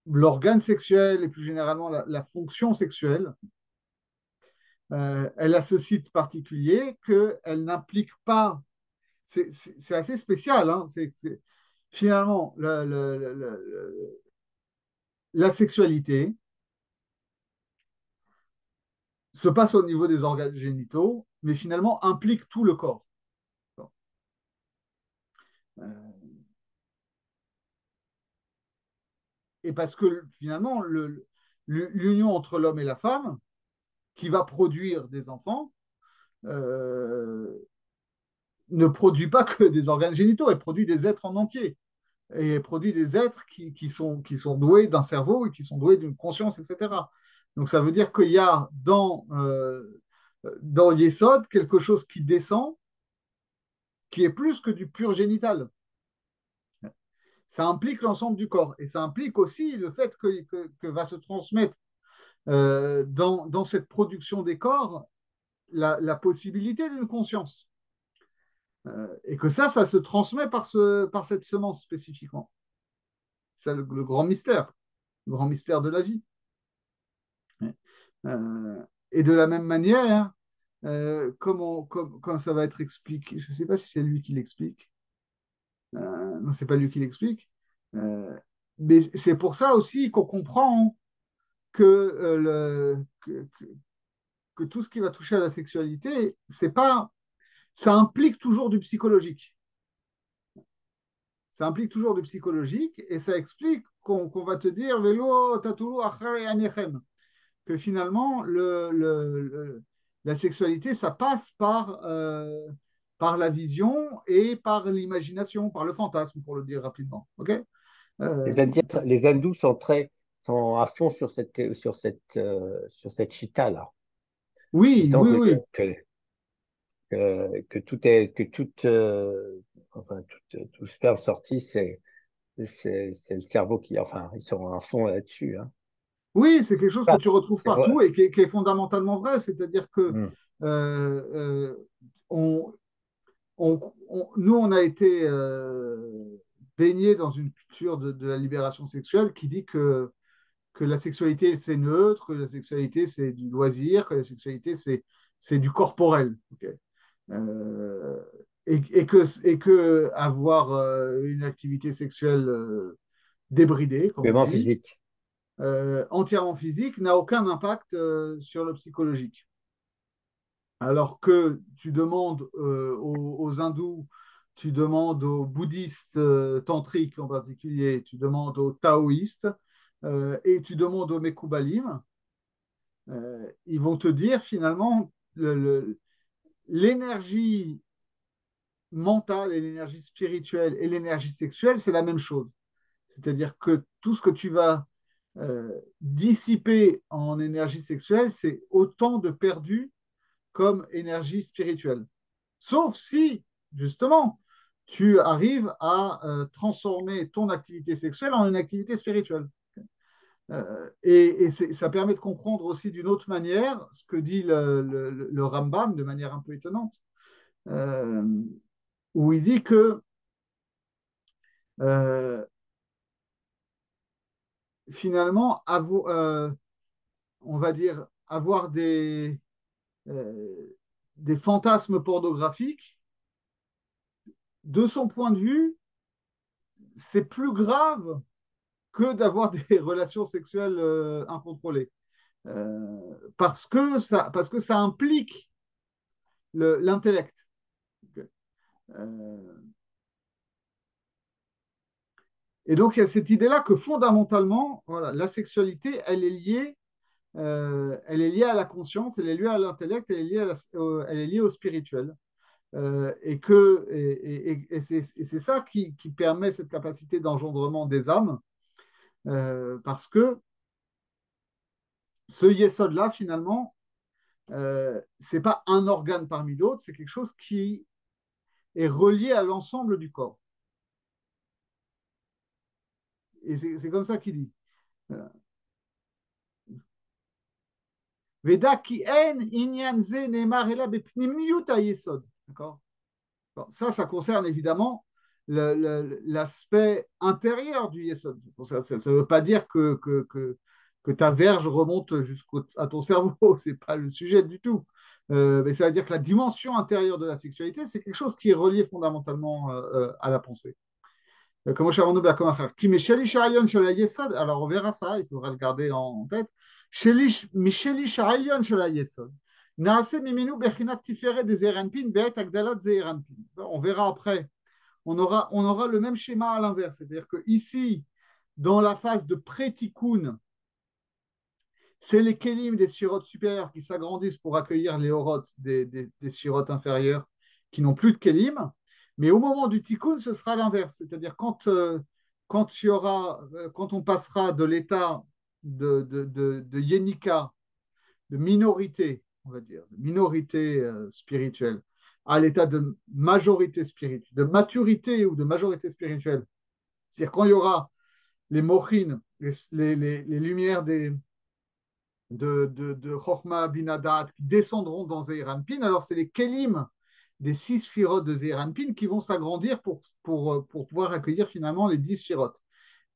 l'organe sexuel et plus généralement la fonction sexuelle, elle a ce site particulier qu'elle n'implique pas. C'est assez spécial. Hein, finalement, la sexualité se passe au niveau des organes génitaux, mais finalement implique tout le corps. Et parce que finalement, l'union entre l'homme et la femme, qui va produire des enfants, ne produit pas que des organes génitaux, elle produit des êtres en entier. Et elle produit des êtres qui sont doués d'un cerveau et qui sont doués d'une conscience, etc. Donc ça veut dire qu'il y a dans Yesod quelque chose qui descend, qui est plus que du pur génital. Ça implique l'ensemble du corps. Et ça implique aussi le fait que va se transmettre dans cette production des corps la possibilité d'une conscience. Et que ça se transmet par cette semence spécifiquement. C'est le grand mystère de la vie. Et de la même manière, comme ça va être expliqué, je ne sais pas si c'est lui qui l'explique, non, c'est pas lui qui l'explique, mais c'est pour ça aussi qu'on comprend que tout ce qui va toucher à la sexualité, c'est pas ça implique toujours du psychologique. Ça implique toujours du psychologique et ça explique qu'on va te dire Velo tatulu achare anechem, que finalement la sexualité, ça passe par la vision et par l'imagination, par le fantasme, pour le dire rapidement. Okay, Les hindous sont à fond sur cette chita-là. oui, Disant oui, oui. enfin, tout sperme sorti, c'est le cerveau qui, enfin, ils sont à fond là-dessus, hein. Oui, c'est quelque chose que Ah, tu retrouves c'est vrai. partout et qui est fondamentalement vrai. C'est-à-dire que Hmm. euh, euh, on, nous, on a été baignés dans une culture de la libération sexuelle qui dit que la sexualité, c'est neutre, que la sexualité, c'est du loisir, que la sexualité, c'est du corporel. Okay. Euh, et que avoir une activité sexuelle débridée, comme on Paiement dit, physique. entièrement physique, n'a aucun impact sur le psychologique. Alors que tu demandes aux hindous, tu demandes aux bouddhistes tantriques en particulier, tu demandes aux taoïstes et tu demandes aux mekoubalim, ils vont te dire finalement l'énergie mentale et l'énergie spirituelle et l'énergie sexuelle, c'est la même chose. C'est-à-dire que tout ce que tu vas dissiper en énergie sexuelle, c'est autant de perdu comme énergie spirituelle. Sauf si, justement, tu arrives à transformer ton activité sexuelle en une activité spirituelle. Et ça permet de comprendre aussi d'une autre manière ce que dit le Rambam de manière un peu étonnante, euh, où il dit que euh, finalement, on va dire, avoir des fantasmes pornographiques, de son point de vue, c'est plus grave que d'avoir des relations sexuelles incontrôlées. Parce que ça implique l'intellect. Euh, et donc, il y a cette idée-là que fondamentalement, voilà, la sexualité, elle est liée à la conscience, elle est liée à l'intellect, elle est liée au spirituel. Et c'est ça qui permet cette capacité d'engendrement des âmes, parce que ce yesod-là, finalement, c'est pas un organe parmi d'autres, c'est quelque chose qui est relié à l'ensemble du corps. Et c'est comme ça qu'il dit. Veda ki en inyan ze neemar ela bepnimiyut hayesod. D'accord. Bon, ça concerne évidemment l'aspect intérieur du yesod. Ça ne veut pas dire que ta verge remonte jusqu'à ton cerveau, c'est pas le sujet du tout. Mais ça veut dire que la dimension intérieure de la sexualité, c'est quelque chose qui est relié fondamentalement à la pensée. Comme alors on verra ça, il faudra le garder en tête. משליש העליון של היסוד. נעשה ממנו בחינת תפארת דזעיר אנפין בעת הגדלת זעיר אנפין. On verra après. On aura le même schéma à l'inverse. C'est-à-dire que ici, dans la phase de pré-tikkun, c'est les kélim des sirotes supérieures qui s'agrandissent pour accueillir les orotes des sirotes inférieures qui n'ont plus de kélim. Mais au moment du tikkun, ce sera l'inverse. C'est-à-dire quand on passera de l'état de yenika, de minorité, on va dire, de minorité spirituelle, à l'état de majorité spirituelle, de maturité ou de majorité spirituelle. C'est-à-dire quand il y aura les mochines, les lumières de Chochma Binadat qui descendront dans Zeir Anpin, alors c'est les kelim des 6 sphirotes de Zeir Anpin qui vont s'agrandir pour pouvoir accueillir finalement les 10 sphirotes.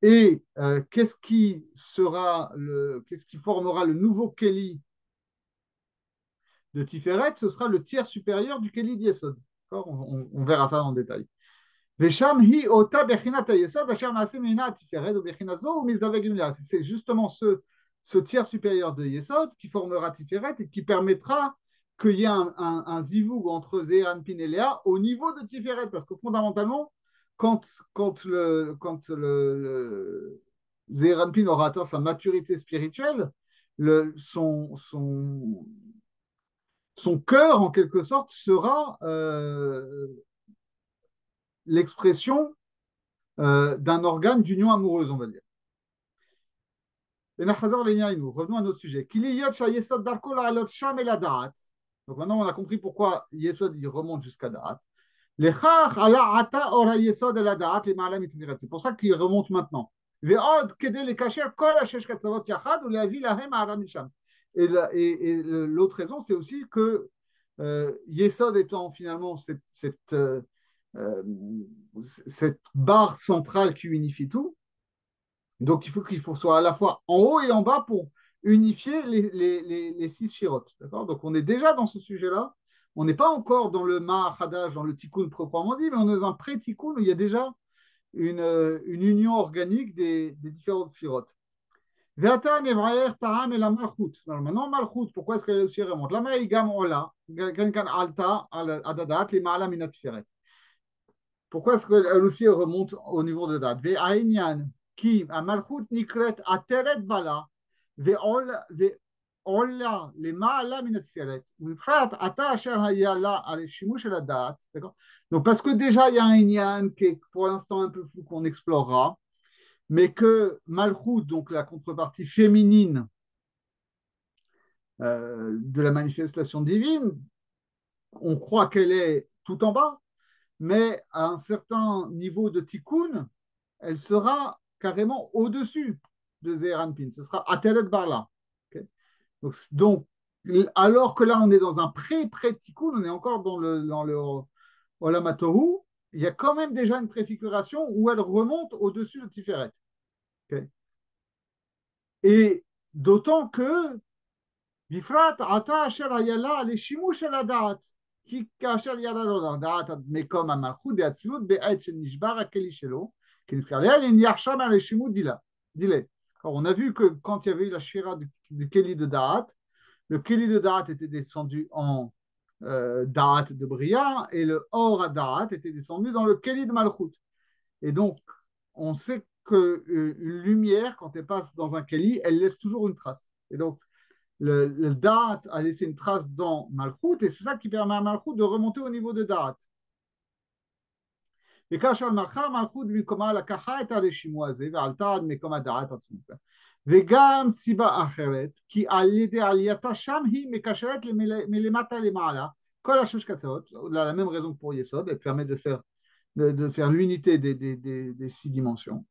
Et qu'est-ce qui formera le nouveau Keli de Tiferet? Ce sera le tiers supérieur du Keli d'Yesod. On verra ça dans le détail. C'est justement ce tiers supérieur de Yesod qui formera Tiferet et qui permettra qu'il y ait un zivoug entre Zeir Anpin et Léa au niveau de Tiferet, parce que fondamentalement, quand le Zeir Anpin aura atteint sa maturité spirituelle, son cœur, en quelque sorte, sera l'expression d'un organe d'union amoureuse, on va dire. Revenons à notre sujet. Donc maintenant, on a compris pourquoi Yesod il remonte jusqu'à Da'at. C'est pour ça qu'il remonte maintenant. Et l'autre raison, c'est aussi que Yesod étant finalement cette barre centrale qui unifie tout, donc il faut qu'il soit à la fois en haut et en bas pour unifier les six sphirotes. D'accord. Donc on est déjà dans ce sujet-là. On n'est pas encore dans le Mahadash, dans le Tikkun proprement dit, mais on est dans un pré-Tikkun où il y a déjà une union organique des différentes sphirotes. Ve'ata nevra'er ta'am et la malchut. Alors maintenant, malchut, pourquoi est-ce qu'elle aussi remonte? La ma'igam ola, kan alta adadat li ma'ala minat tiferet. Pourquoi est-ce qu'elle aussi remonte au niveau de date? Ve'ainyan ki amalchut nikret ateret bala ve'ola les ma'ala minat tiferet. Ve'prat ata asher hayala al shimush el date. Donc parce que déjà il y a un inyan qui est pour l'instant un peu flou qu'on explorera, mais que Malchut, donc la contrepartie féminine de la manifestation divine, on croit qu'elle est tout en bas, mais à un certain niveau de tikkun, elle sera carrément au-dessus de Zeir Anpin. Ce sera Ateret Barla. Okay. Donc, alors que là, on est dans un pré-tikkun, on est encore dans le Olam HaTohu, il y a quand même déjà une préfiguration où elle remonte au-dessus de Tiferet. Okay. Et d'autant que Bifrat ata asher hayala le shimush el hadat ki kasher yala lo hadat mekom hamalchut de atzilut be'et shel nishbar hakeli shelo ki nifkalea l'iniach sham le shimut dile. Alors on a vu que quand il y avait eu la shira du keli de Da'at, le keli de Da'at était descendu en Da'at de Bria et le Or à Da'at était descendu dans le keli de Malchut. Et donc on sait qu'une lumière, quand elle passe dans un keli, elle laisse toujours une trace. Et donc, le Da'at a laissé une trace dans Malchut, et c'est ça qui permet à Malchut de remonter au niveau de Da'at. Et כאשר מלכה מלכות במקומה לקחה את הרשימו הזה ועלתה עד מקום הדעת עצמו. וגם סיבה אחרת, כי על ידי עלייתה שם היא מקשרת מלמטה למעלה כל השש קצות, la même raison que pour Yesod, elle permet de faire l'unité des six dimensions.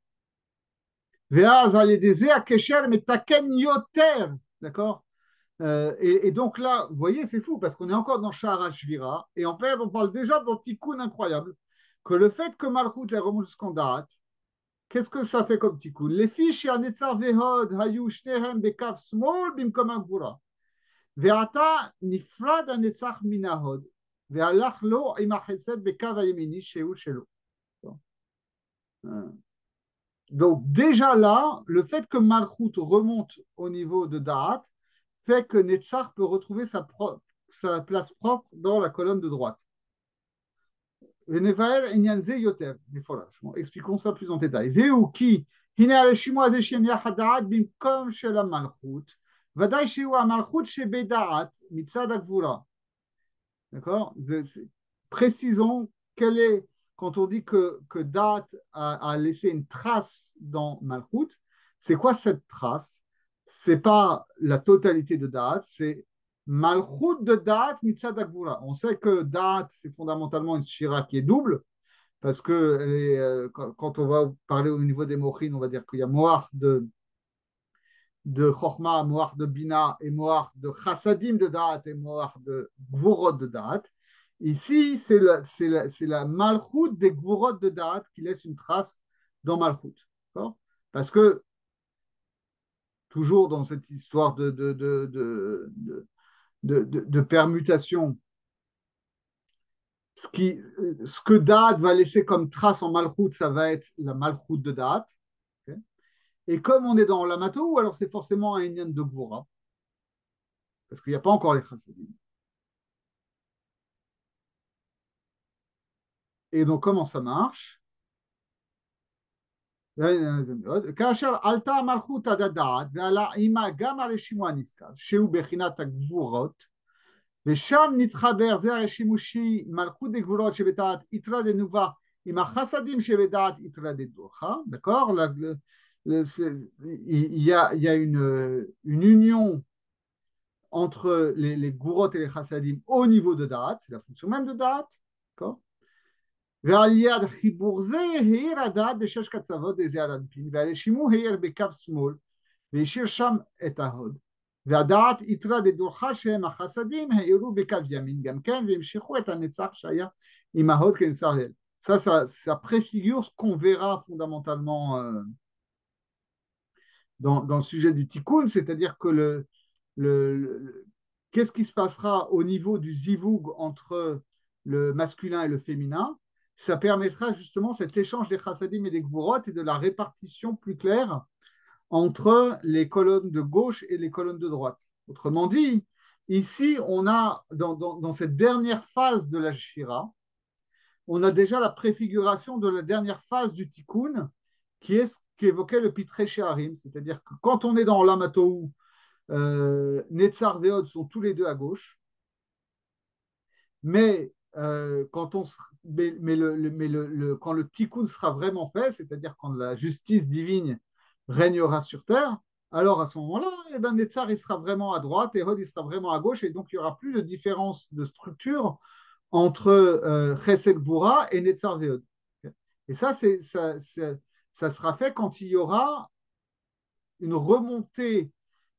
ואז על ידי זה הקשר מתקן יותר, d'accord. Et donc là, vous voyez, c'est fou parce qu'on est encore dans Shara Shvira et en fait, on parle déjà d'un tikkun incroyable. Que le fait que Malchut les remonte jusqu'en Da'at, qu'est-ce que ça fait comme tikkun? Les fiches à Netzar Vehod, Hayu Shnehem Bekav Smol Bimkom Gvura. Ve'ata Nifrad Netzar Minahod. Ve'alach lo imachesed Bekav Ayemini Sheu Shelo. Donc déjà là, le fait que Malchut remonte au niveau de Da'at fait que Netzar peut retrouver sa place propre dans la colonne de droite. Expliquons ça plus en détail. Veuki, hine al-shimo הזה שניח הדעת במקום של המלכות, ודאי שהוא המלכות שבדעת מצד הגבורה. D'accord? Précisons quelle est, quand on dit que Da'at a laissé une trace dans Malchut, c'est quoi cette trace? C'est pas la totalité de Da'at, c'est Malchut de Da'at mitzad Gvura. On sait que Da'at, c'est fondamentalement une shira qui est double, parce que quand on va parler au niveau des mochines, on va dire qu'il y a Moach de Chochma, Moach de Bina, et Moach de Chassadim de Da'at, et Moach de Gvurot de Da'at. Ici, c'est la Malchut des Gvurot de Da'at qui laisse une trace dans Malchut. Parce que, toujours dans cette histoire de permutation, ce que Da'at va laisser comme trace en Malchut, ça va être la Malchut de Da'at. Okay. Et comme on est dans l'Amato, alors c'est forcément un Inyan de Gvura, parce qu'il n'y a pas encore les Chassadim. Et donc, comment ça marche? כאשר עלתה המלכות עד הדעת ועלה עמה גם הרשימו הנזכר, שהוא בחינת הגבורות, ושם נתחבר זה הרשימושי מלכות דגבורות שבדעת יתרא דנובה עם החסדים שבדעת יתרא דדורחה, d'accord? Il y a une union entre les gourot et les chassadim au niveau de Da'at, c'est la fonction même de Da'at, d'accord? ועל יד חיבור זה העיר הדעת בשש קצוות דזעיר אנפין, ועל שימו העיר בקו שמאל, והשאיר שם את ההוד. והדעת יתרא דדורחה שהם החסדים העירו בקו ימין גם כן, והמשיכו את הנצח שהיה עם ההוד כנצח אל. Ça préfigure ce qu'on verra fondamentalement dans le sujet du tikkun, c'est-à-dire que qu'est-ce qui se passera au niveau du zivug entre le masculin et le féminin. Ça permettra justement cet échange des chassadim et des gvurot et de la répartition plus claire entre les colonnes de gauche et les colonnes de droite. Autrement dit, ici, on a, dans cette dernière phase de la Shira, on a déjà la préfiguration de la dernière phase du tikkun, qui est ce qu'évoquait le Pitré Sheharim, c'est-à-dire que quand on est dans l'Amatou, Netzar et Hod sont tous les deux à gauche, mais quand le tikkun sera vraiment fait, c'est-à-dire quand la justice divine régnera sur terre, alors à ce moment-là, eh ben, Netzar il sera vraiment à droite et Hod il sera vraiment à gauche, et donc il n'y aura plus de différence de structure entre Chesed Gvura et Netzar et Hod. Et ça, ça sera fait quand il y aura une remontée,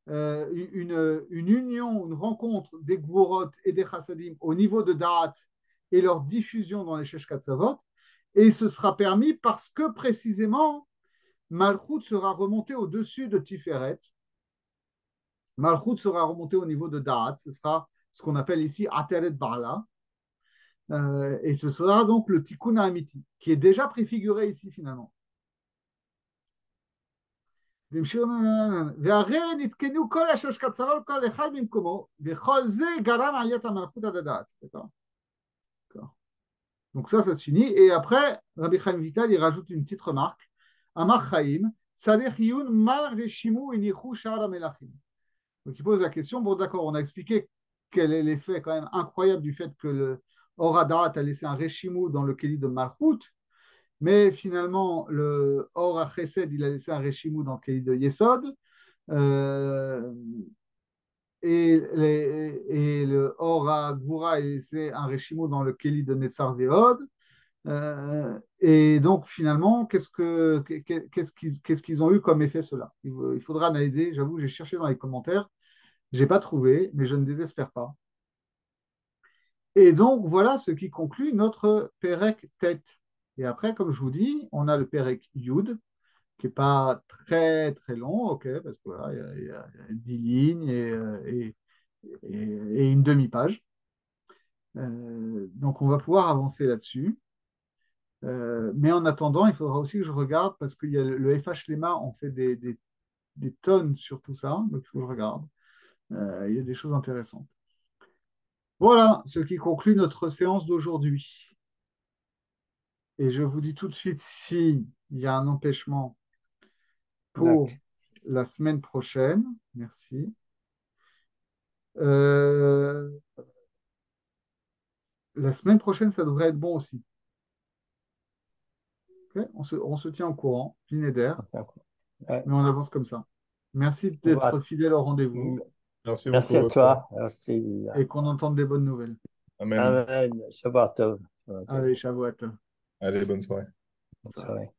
une union, une rencontre des Gvurot et des Chassadim au niveau de Da'at et leur diffusion dans les Shesh Katsavot. Et ce sera permis parce que précisément, Malchut sera remonté au-dessus de Tiferet. Malchut sera remonté au niveau de Da'at. Ce sera ce qu'on appelle ici Ateret Barla. Et ce sera donc le Tikkun Amiti, qui est déjà préfiguré ici finalement. והרי נתקנו כל השש קצרות, כל אחד במקומו, וכל זה גרם עליית המלכות עד הדעת. Donc ça se finit. Et après, Rabbi Chaim Vital, il rajoute une petite remarque. Amar Chaim, Tzadech Yun Mar Reshimu Inichu Sha'ar Melachim. Donc il pose la question, bon d'accord, on a expliqué quel est l'effet quand même incroyable du fait que le Horadat a laissé un Reshimu dans le Kéli de Malchut, mais finalement, le Or Chesed, il a laissé un Reshimu dans le Kéli de Yesod, et le Or Gvura, il a laissé un Reshimu dans le Kéli de Netzar Ve'od. Et donc, finalement, qu'est-ce qu'ils ont eu comme effet, cela? Il faudra analyser. J'avoue, j'ai cherché dans les commentaires. Je n'ai pas trouvé, mais je ne désespère pas. Et donc, voilà ce qui conclut notre Perek Tet. Et après, comme je vous dis, on a le Perek Yud, qui n'est pas très, très long, ok, parce que voilà, il y a 10 lignes et une demi-page. Donc, on va pouvoir avancer là-dessus. Mais en attendant, il faudra aussi que je regarde, parce que le FH Lema en fait des tonnes sur tout ça, donc il faut que je regarde. Il y a des choses intéressantes. Voilà ce qui conclut notre séance d'aujourd'hui. Et je vous dis tout de suite s'il y a un empêchement pour la semaine prochaine. Merci. La semaine prochaine, ça devrait être bon aussi. Okay, on se tient au courant, Pineder, mais on avance comme ça. Merci d'être fidèle au rendez-vous. Merci Merci beaucoup. à toi. Merci. Et qu'on entende des bonnes nouvelles. Amen. Amen. Shabbat tov. Allez, Shavuot. Allez, bonne soirée. Bonne soirée.